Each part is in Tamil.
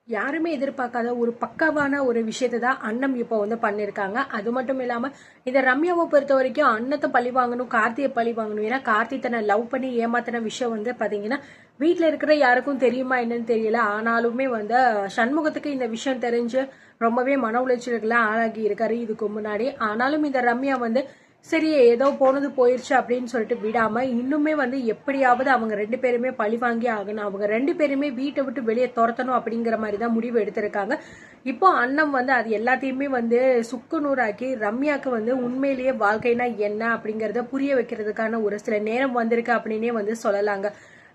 யாருமே எதிர்பார்க்காத ஒரு பக்காவான ஒரு விஷயத்தை தான் அண்ணம் இப்போ வந்து பண்ணியிருக்காங்க. அது மட்டும் இல்லாம இந்த ரம்யாவை பொறுத்த வரைக்கும் அண்ணத்தை பழி வாங்கணும், கார்த்தியை பழி வாங்கணும். ஏன்னா கார்த்தி தன்னை லவ் பண்ணி ஏமாத்தின விஷயம் வந்து பாத்தீங்கன்னா வீட்டுல இருக்கிற யாருக்கும் தெரியுமா என்னன்னு தெரியல. ஆனாலுமே வந்து சண்முகத்துக்கு இந்த விஷயம் தெரிஞ்சு ரொம்பவே மன உளைச்சலுக்குள்ள ஆளாகி இருக்காரு இதுக்கு முன்னாடி. ஆனாலும் இந்த ரம்யா வந்து சரி ஏதோ போனது போயிருச்சு அப்படின்னு சொல்லிட்டு விடாம இன்னுமே வந்து எப்படியாவது அவங்க ரெண்டு பேருமே பழி வாங்கி ஆகணும், அவங்க ரெண்டு பேருமே வீட்டை விட்டு வெளியே துரத்தணும் அப்படிங்கிற மாதிரி தான் முடிவு எடுத்திருக்காங்க. இப்போ அண்ணன் வந்து அது எல்லாத்தையுமே வந்து சுக்குநூறாக்கி ரம்யாவுக்கு வந்து உண்மையிலேயே வாழ்க்கைனா என்ன அப்படிங்கறத புரிய வைக்கிறதுக்கான ஒரு சில நேரம் வந்திருக்கு அப்படின்னே வந்து சொல்லலாங்க.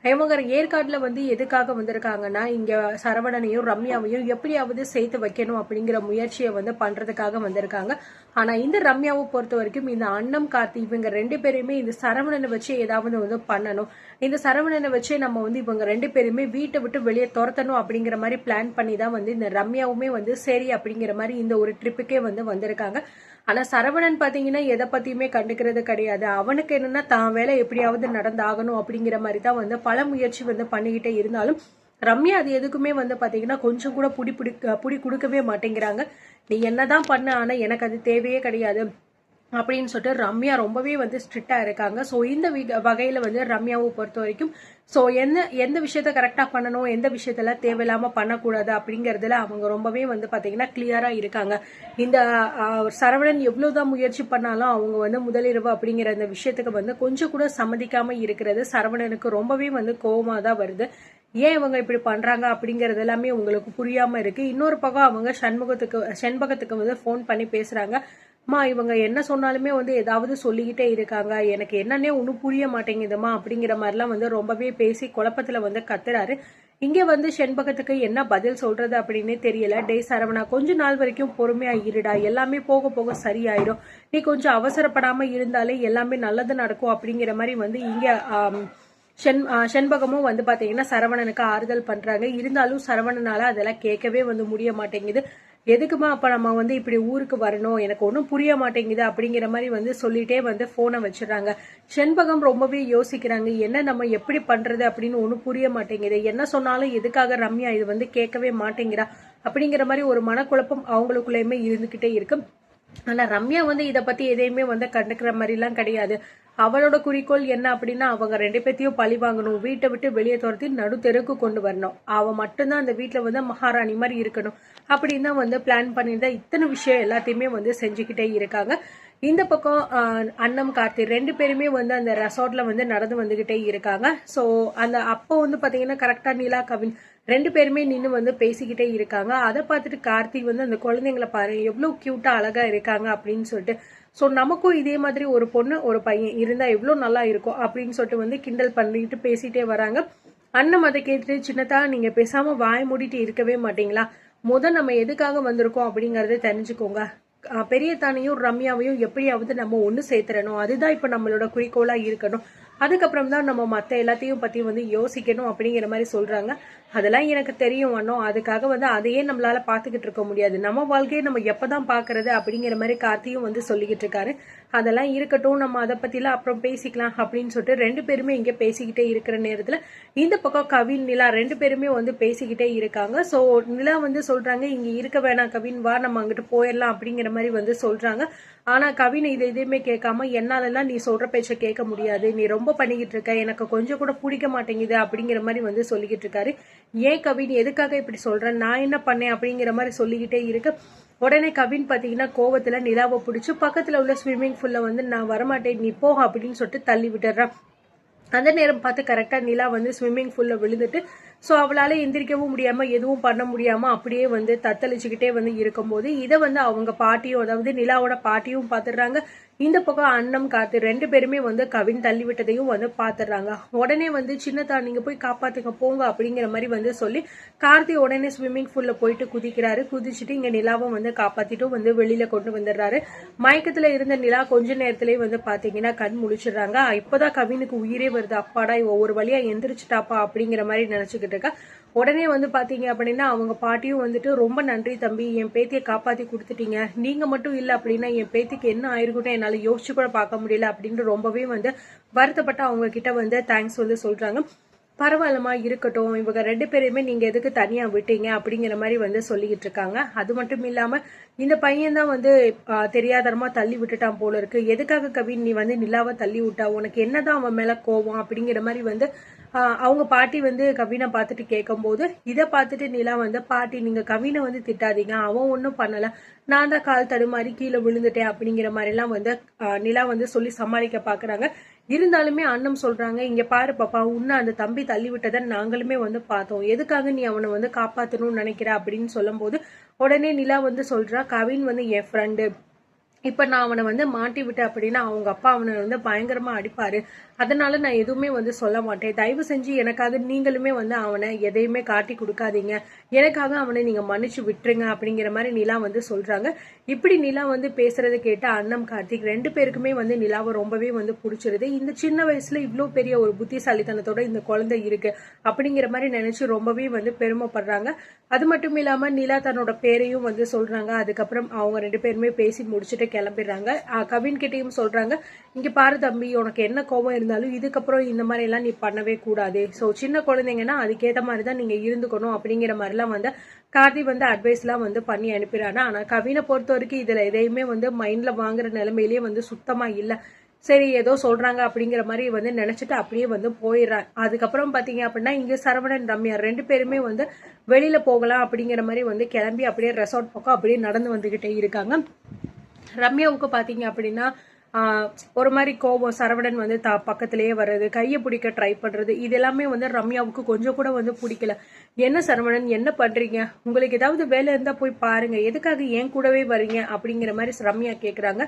இவங்க ஏற்காடுல வந்து எதுக்காக வந்திருக்காங்கன்னா இங்க சரவணனையும் ரம்யாவையும் எப்படியாவது சேர்த்து வைக்கணும் அப்படிங்கிற முயற்சியை வந்து பண்றதுக்காக வந்திருக்காங்க. ஆனா இந்த ரம்யாவை பொறுத்த வரைக்கும் இந்த அண்ணம் கார்த்தி இவங்க ரெண்டு பேருமே இந்த சரவணனை வச்சு ஏதாவது வந்து பண்ணணும், இந்த சரவணனை வச்சு நம்ம வந்து இவங்க ரெண்டு பேருமே வீட்டை விட்டு வெளியே துரத்தணும் அப்படிங்கிற மாதிரி பிளான் பண்ணி தான் வந்து இந்த ரம்யாவுமே வந்து சரி அப்படிங்கிற மாதிரி இந்த ஒரு ட்ரிப்புக்கே வந்து வந்திருக்காங்க. ஆனா சரவணன் பாத்தீங்கன்னா எதை பத்தியுமே கண்டுக்கிறது கிடையாது. அவனுக்கு என்னன்னா தான் வேலை எப்படியாவது நடந்தாகணும் அப்படிங்கிற மாதிரி தான் வந்து பல முயற்சி வந்து பண்ணிக்கிட்டே இருந்தாலும் ரம்யா அது எதுக்குமே வந்து பாத்தீங்கன்னா கொஞ்சம் கூட புடி கொடுக்கவே மாட்டேங்கிறாங்க. நீ என்னதான் பண்ண, ஆனா எனக்கு அது தேவையே கிடையாது அப்படின்னு சொல்லிட்டு ரம்யா ரொம்பவே வந்து ஸ்ட்ரிக்டா இருக்காங்க. ஸோ இந்த வகையில வந்து ரம்யாவை பொறுத்த வரைக்கும் ஸோ எந்த விஷயத்த கரெக்டா பண்ணணும், எந்த விஷயத்தெல்லாம் தேவையில்லாம பண்ணக்கூடாது அப்படிங்கறதுல அவங்க ரொம்பவே வந்து பாத்தீங்கன்னா கிளியரா இருக்காங்க. இந்த சரவணன் எவ்வளவுதான் முயற்சி பண்ணாலும் அவங்க வந்து முதலிரவு அப்படிங்கிற அந்த விஷயத்துக்கு வந்து கொஞ்சம் கூட சம்மதிக்காம இருக்கிறது சரவணனுக்கு ரொம்பவே வந்து கோபமா தான் வருது. ஏன் இவங்க இப்படி பண்றாங்க அப்படிங்கறது எல்லாமே உங்களுக்கு புரியாம இருக்கு. இன்னொரு பக்கம் அவங்க செண்பகத்துக்கு வந்து போன் பண்ணி பேசுறாங்க. மா இவங்க என்ன சொன்னாலுமே வந்து ஏதாவது சொல்லிக்கிட்டே இருக்காங்க, எனக்கு என்னன்னே ஒன்றும் புரிய மாட்டேங்குதுமா அப்படிங்கிற மாதிரிலாம் வந்து ரொம்பவே பேசி குழப்பத்துல வந்து கத்துறாரு. இங்க வந்து செண்பகத்துக்கு என்ன பதில் சொல்றது அப்படின்னே தெரியல. டே சரவணா கொஞ்ச நாள் வரைக்கும் பொறுமையா இருடா, எல்லாமே போக போக சரியாயிடும், நீ கொஞ்சம் அவசரப்படாம இருந்தாலே எல்லாமே நல்லது நடக்கும் அப்படிங்கிற மாதிரி வந்து இங்க செண்பகமும் வந்து பாத்தீங்கன்னா சரவணனுக்கு ஆறுதல் பண்றாங்க. இருந்தாலும் சரவணனால அதெல்லாம் கேட்கவே வந்து முடிய மாட்டேங்குது. எதுக்குமா அப்ப நம்ம வந்து இப்படி ஊருக்கு வரணும், எனக்கு ஒன்றும் புரிய மாட்டேங்குது அப்படிங்கிற மாதிரி வந்து சொல்லிட்டே வந்து போனை வச்சிடறாங்க. செண்பகம் ரொம்பவே யோசிக்கிறாங்க, என்ன நம்ம எப்படி பண்றது அப்படின்னு ஒன்றும் புரிய மாட்டேங்குது, என்ன சொன்னாலும் எதுக்காக ரம்யா இது வந்து கேட்கவே மாட்டேங்கிறா அப்படிங்கிற மாதிரி ஒரு மனக்குழப்பம் அவங்களுக்குள்ளயுமே இருந்துகிட்டே இருக்கு. ஆனா ரம்யா வந்து இத பத்தி எதையுமே வந்து கண்டுக்கிற மாதிரி எல்லாம் கிடையாது. அவளோட குறிக்கோள் என்ன அப்படின்னா அவங்க ரெண்டு பேத்தையும் பழி வாங்கணும், வீட்டை விட்டு வெளியே துரத்தி நடு தெருக்கு கொண்டு வரணும், அவ மட்டும்தான் அந்த வீட்டுல வந்து மகாராணி மாதிரி இருக்கணும் அப்படின்னு தான் வந்து பிளான் பண்ணியிருந்தா இத்தனை விஷயம் எல்லாத்தையுமே வந்து செஞ்சுக்கிட்டே இருக்காங்க. இந்த பக்கம் அண்ணம் கார்த்தி ரெண்டு பேருமே வந்து அந்த ரெசார்ட்ல வந்து நடந்து வந்துகிட்டே இருக்காங்க. ஸோ அந்த அப்போ வந்து பாத்தீங்கன்னா கரெக்டா நிலா கவின் ரெண்டு பேருமே நின்று வந்து பேசிக்கிட்டே இருக்காங்க. அதை பார்த்துட்டு கார்த்திக் வந்து அந்த குழந்தைங்களை பாரு எவ்வளவு கியூட்டா அழகா இருக்காங்க அப்படின்னு சொல்லிட்டு, ஸோ நமக்கும் இதே மாதிரி ஒரு பொண்ணு ஒரு பையன் இருந்தா எவ்வளவு நல்லா இருக்கும் அப்படின்னு சொல்லிட்டு வந்து கிண்டல் பண்ணிட்டு பேசிட்டே வராங்க. அண்ணன் அதை கேட்டுட்டு, சின்னதா நீங்க பேசாம வாய் மூடிட்டு இருக்கவே மாட்டீங்களா, நம்ம எதுக்காக வந்திருக்கோம் அப்படிங்கறத தெரிஞ்சுக்கோங்க, பெரிய தானையும் ரம்யாவையும் எப்படியாவது நம்ம ஒண்ணு சேர்த்துறணும், அதுதான் இப்ப நம்மளோட குறிக்கோளா இருக்கணும், அதுக்கப்புறம் தான் நம்ம மத்த எல்லாத்தையும் பத்தி வந்து யோசிக்கணும் அப்படிங்கிற மாதிரி சொல்றாங்க. அதெல்லாம் எனக்கு தெரியும் அண்ணன், அதுக்காக வந்து அதையே நம்மளால பாத்துக்கிட்டு இருக்க முடியாது, நம்ம வாழ்க்கையை நம்ம எப்பதான் பாக்குறது அப்படிங்கிற மாதிரி கார்த்தியும் வந்து சொல்லிக்கிட்டு இருக்காரு. அதெல்லாம் இருக்கட்டும், நம்ம அதை பத்திலாம் அப்புறம் பேசிக்கலாம் அப்படின்னு சொல்லிட்டு ரெண்டு பேருமே இங்க பேசிக்கிட்டே இருக்கிற நேரத்துல இந்த பக்கம் கவின் நிலா ரெண்டு பேருமே வந்து பேசிக்கிட்டே இருக்காங்க. சோ நிலா வந்து சொல்றாங்க, இங்க இருக்க வேணாம் கவின், வா நம்ம அங்கிட்டு போயிடலாம் அப்படிங்கிற மாதிரி வந்து சொல்றாங்க. ஆனா கவின் இது எதுவுமே கேட்காம, என்னாலலாம் நீ சொல்ற பேச்ச கேட்க முடியாது, நீ ரொம்ப பண்ணிக்கிட்டு இருக்க, எனக்கு கொஞ்சம் கூட பிடிக்க மாட்டேங்குது அப்படிங்கிற மாதிரி வந்து சொல்லிக்கிட்டு இருக்காரு. ஏன் கவின் எதுக்காக இப்படி சொல்றேன், நான் என்ன பண்ணேன் அப்படிங்கிற மாதிரி சொல்லிக்கிட்டே இருக்கு. உடனே கவின் பாத்தீங்கன்னா கோவத்துல நிலாவை பிடிச்சு பக்கத்துல உள்ள ஸ்விம்மிங் பூல்ல வந்து நான் வரமாட்டேன் நீ போக அப்படின்னு சொல்லிட்டு தள்ளி விட்டுறான். அந்த நேரம் பார்த்து கரெக்டா நிலா வந்து ஸ்விம்மிங் பூல்ல விழுந்துட்டு, ஸோ அவளால எந்திரிக்கவும் முடியாம எதுவும் பண்ண முடியாம அப்படியே வந்து தத்தளிச்சுக்கிட்டே வந்து இருக்கும்போது இதை வந்து அவங்க பாட்டியும் அதாவது நிலாவோட பாட்டியும் பாத்துடுறாங்க. இந்த பக்கம் அண்ணம் காத்து ரெண்டு பேருமே வந்து கவின் தள்ளி விட்டதையும் வந்து பாத்துடுறாங்க. உடனே வந்து சின்னதா நீங்க போய் காப்பாத்துங்க போங்க அப்படிங்கிற மாதிரி வந்து சொல்லி கார்த்தி உடனே ஸ்விம்மிங் பூல்ல போயிட்டு குதிக்கிறாரு. குதிச்சுட்டு இங்க நிலாவும் வந்து காப்பாத்திட்டும் வந்து வெளியில கொண்டு வந்துடுறாரு. மயக்கத்துல இருந்த நிலா கொஞ்ச நேரத்திலேயே வந்து பாத்தீங்கன்னா கண் முழிச்சிடுறாங்க. இப்பதான் கவினுக்கு உயிரே வருது, அப்பாடா ஒவ்வொரு வழியா எந்திரிச்சிட்டாப்பா அப்படிங்கிற மாதிரி நினைச்சுக்கிட்டு இருக்கா. உடனே வந்து பாத்தீங்க அப்படின்னா அவங்க பாட்டியும் வந்துட்டு ரொம்ப நன்றி தம்பி, என் பேத்தியை காப்பாத்தி கொடுத்துட்டீங்க, நீங்க மட்டும் இல்ல அப்படின்னா என் பேத்திக்கு என்ன ஆயிருக்கட்டும் என்னால யோசிச்சு கூட பார்க்க முடியல அப்படின்னு ரொம்பவே வந்து வருத்தப்பட்டு அவங்க கிட்ட வந்து தேங்க்ஸ் வந்து சொல்றாங்க. பரவாயில்லமா இருக்கட்டும், இவங்க 2 பேரையுமே நீங்க எதுக்கு தனியா விட்டீங்க அப்படிங்கிற மாதிரி வந்து சொல்லிக்கிட்டு இருக்காங்க. அது மட்டும் இல்லாம இந்த பையன் தான் வந்து தெரியாதரமா தள்ளி விட்டுட்டான் போல இருக்கு. எதுக்காக கவின் நீ வந்து நிலாவை தள்ளி விட்டா, உனக்கு என்னதான் அவன் மேல கோவம் அப்படிங்கிற மாதிரி வந்து அவங்க பாட்டி வந்து கவினை பார்த்துட்டு கேட்கும் போது, இதை பார்த்துட்டு நிலா வந்து, பாட்டி நீங்க கவினை வந்து திட்டாதீங்க, அவன் ஒன்றும் பண்ணல, நான் தான் கால் தடுமாறி கீழே விழுந்துட்டேன் அப்படிங்கிற மாதிரிலாம் வந்து நிலா வந்து சொல்லி சமாளிக்க பாக்குறாங்க. இருந்தாலுமே அண்ணன் சொல்றாங்க, இங்க பாரு பாப்பா, உன்ன அந்த தம்பி தள்ளி விட்டதை நாங்களுமே வந்து பார்த்தோம், எதுக்காக நீ அவனை வந்து காப்பாத்தணும்னு நினைக்கிற அப்படின்னு சொல்லும் போது உடனே நிலா வந்து சொல்றா, கவின் வந்து என் ஃப்ரெண்டு, இப்ப நான் அவனை வந்து மாட்டி விட்டேன் அப்படின்னா அவங்க அப்பா அவனை வந்து பயங்கரமா அடிப்பாரு, அதனால நான் எதுவுமே வந்து சொல்ல மாட்டேன், தயவு செஞ்சு எனக்காக நீங்களுமே வந்து அவனை எதையுமே காட்டி கொடுக்காதீங்க, எனக்காக அவனை நீங்க மன்னிச்சு விட்டுருங்க அப்படிங்கிற மாதிரி நிலா வந்து சொல்றாங்க. இப்படி நிலா வந்து பேசுறதை கேட்ட அண்ணம் கார்த்திக் 2 பேருக்குமே வந்து நிலாவை ரொம்பவே வந்து பிடிச்சிருது. இந்த சின்ன வயசுல இவ்வளோ பெரிய ஒரு புத்திசாலித்தனத்தோட இந்த குழந்தை இருக்கு அப்படிங்கிற மாதிரி நினைச்சு ரொம்பவே வந்து பெருமைப்படுறாங்க. அது மட்டும் இல்லாம நிலா தன்னோட பேரையும் வந்து சொல்றாங்க. அதுக்கப்புறம் அவங்க 2 பேருமே பேசி முடிச்சுட்டு கிளம்பிடுறாங்க. கவின் கிட்டையும் சொல்றாங்க, இங்க பாரு தம்பி, உனக்கு என்ன கோபம் இருந்தாலும் இதுக்கப்புறம் இந்த மாதிரி எல்லாம் நீ பண்ணவே கூடாது, சோ சின்ன குழந்தைங்கன்னா அதுக்கேற்ற மாதிரி தான் நீங்க இருந்துக்கணும் அப்படிங்கிற மாதிரிலாம் வந்து கார்த்தி வந்து அட்வைஸ் எல்லாம் வந்து பண்ணி அனுப்பிடுறாங்க. ஆனா கவினை பொறுத்த வரைக்கும் இதுல எதையுமே வந்து மைண்ட்ல வாங்குற நிலைமையிலேயே வந்து சுத்தமா இல்ல. சரி ஏதோ சொல்றாங்க அப்படிங்கிற மாதிரி வந்து நினைச்சிட்டு அப்படியே வந்து போயிடுறான். அதுக்கப்புறம் பாத்தீங்க அப்படின்னா இங்க சரவணன் ரம்யா 2 பேருமே வந்து வெளியில போகலாம் அப்படிங்கிற மாதிரி வந்து கிளம்பி அப்படியே ரெசார்ட் பக்கம் அப்படியே நடந்து வந்துகிட்டே இருக்காங்க. ரம்யாவுக்கு பாத்தீங்க அப்படின்னா ஒரு மாதிரி கோபம், சரவணன் வந்து பக்கத்திலேயே வர்றது, கையை பிடிக்க ட்ரை பண்றது, இது எல்லாமே வந்து ரம்யாவுக்கு கொஞ்சம் கூட வந்து பிடிக்கல. என்ன சரவணன் என்ன பண்றீங்க, உங்களுக்கு ஏதாவது வேலை இருந்தா போய் பாருங்க, எதுக்காக ஏன் கூடவே வரீங்க அப்படிங்கிற மாதிரி ரம்யா கேக்குறாங்க.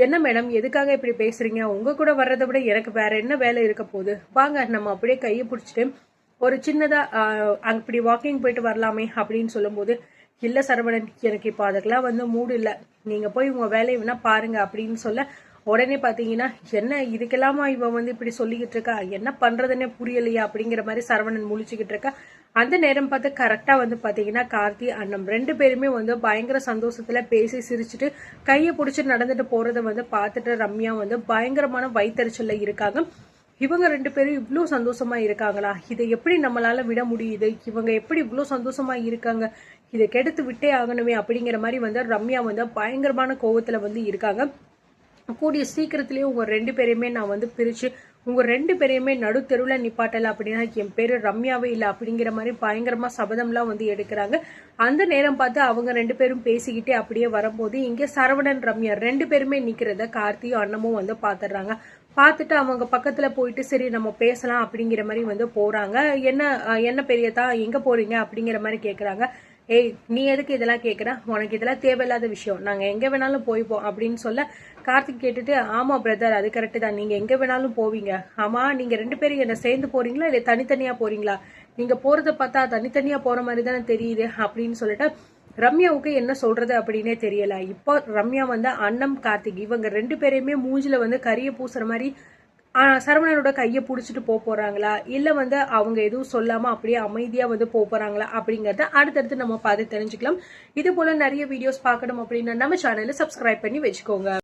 என்ன மேடம் எதுக்காக இப்படி பேசுறீங்க, உங்க கூட வர்றதை விட எனக்கு வேற என்ன வேலை இருக்க போகுது, வாங்க நம்ம அப்படியே கையை பிடிச்சிட்டு ஒரு சின்னதா அப்படி வாக்கிங் போயிட்டு வரலாமே அப்படின்னு சொல்லும் போது, இல்ல சரவணன் எனக்கு இப்போ அதுக்கெல்லாம் வந்து மூடு இல்ல, நீங்க போய் உங்க வேலையை வேணா பாருங்க அப்படின்னு சொல்ல, உடனே பாத்தீங்கன்னா என்ன இதுக்கெல்லாமா இவ வந்து இப்படி சொல்லிக்கிட்டு இருக்கா, என்ன பண்றதுன்னே புரியலையா அப்படிங்கிற மாதிரி சரவணன் முழிச்சுக்கிட்டு இருக்கா. அந்த நேரம் பார்த்து கரெக்டா வந்து பாத்தீங்கன்னா கார்த்தி அண்ணம் 2 பேருமே வந்து பயங்கர சந்தோஷத்துல பேசி சிரிச்சுட்டு கையை பிடிச்சி நடந்துட்டு போறதை வந்து பார்த்துட்டு ரம்யா வந்து பயங்கரமான வயிற்றுச்சல்ல இருக்காங்க. இவங்க 2 பேரும் இவ்வளவு சந்தோஷமா இருக்காங்களா, இதை எப்படி நம்மளால விட முடியுது, இவங்க எப்படி இவ்வளவு சந்தோஷமா இருக்காங்க, இதை கெடுத்து விட்டே ஆகணுமே அப்படிங்கிற மாதிரி வந்து ரம்யா வந்து பயங்கரமான கோவத்துல வந்து இருக்காங்க. கூடிய சீக்கிரத்திலேயே உங்க 2 பேரையுமே நான் வந்து பிரிச்சு உங்க 2 பேரையுமே நடுத்தெருவுல நிப்பாட்டல அப்படின்னா என் பேரு ரம்யாவே இல்லை அப்படிங்கிற மாதிரி பயங்கரமா சபதம்லாம் வந்து எடுக்கிறாங்க. அந்த நேரம் பார்த்து அவங்க 2 பேரும் பேசிக்கிட்டே அப்படியே வரும்போது இங்க சரவணன் ரம்யா 2 பேருமே நிக்கிறத கார்த்தியும் அண்ணமும் வந்து பாத்துடுறாங்க. பார்த்துட்டு அவங்க பக்கத்துல போயிட்டு சரி நம்ம பேசலாம் அப்படிங்கிற மாதிரி வந்து போறாங்க. என்ன பெரியதா எங்க போறீங்க அப்படிங்கிற மாதிரி கேக்குறாங்க. ஏய் நீ எதுக்கு இதெல்லாம் கேக்குற, உனக்கு இதெல்லாம் தேவையில்லாத விஷயம், நாங்க எங்க வேணாலும் போய்ப்போம் அப்படின்னு சொல்ல கார்த்திக் கேட்டுட்டு, ஆமா பிரதர் அது கரெக்ட் தான், நீங்க எங்க வேணாலும் போவீங்க, ஆமா நீங்க 2 பேரும் என்ன சேர்ந்து போறீங்களா இல்ல தனித்தனியா போறீங்களா, நீங்க போறத பார்த்தா தனித்தனியா போற மாதிரி தானே தெரியுது அப்படின்னு சொல்லிட்டு ரம்யாவுக்கு என்ன சொல்றது அப்படின்னே தெரியல. இப்போ ரம்யா வந்து அண்ணம் கார்த்திக் இவங்க 2 பேரையுமே மூஞ்சில வந்து கரிய பூசுற மாதிரி சரவணனோட கையை புடிச்சிட்டு போறாங்களா இல்ல வந்து அவங்க எதுவும் சொல்லாம அப்படியே அமைதியா வந்து போறாங்களா அப்படிங்கறத அடுத்தடுத்து நம்ம பார்த்து தெரிஞ்சுக்கலாம். இது போல நிறைய வீடியோஸ் பார்க்கணும் அப்படின்னா நம்ம சேனலை சப்ஸ்கிரைப் பண்ணி வச்சுக்கோங்க.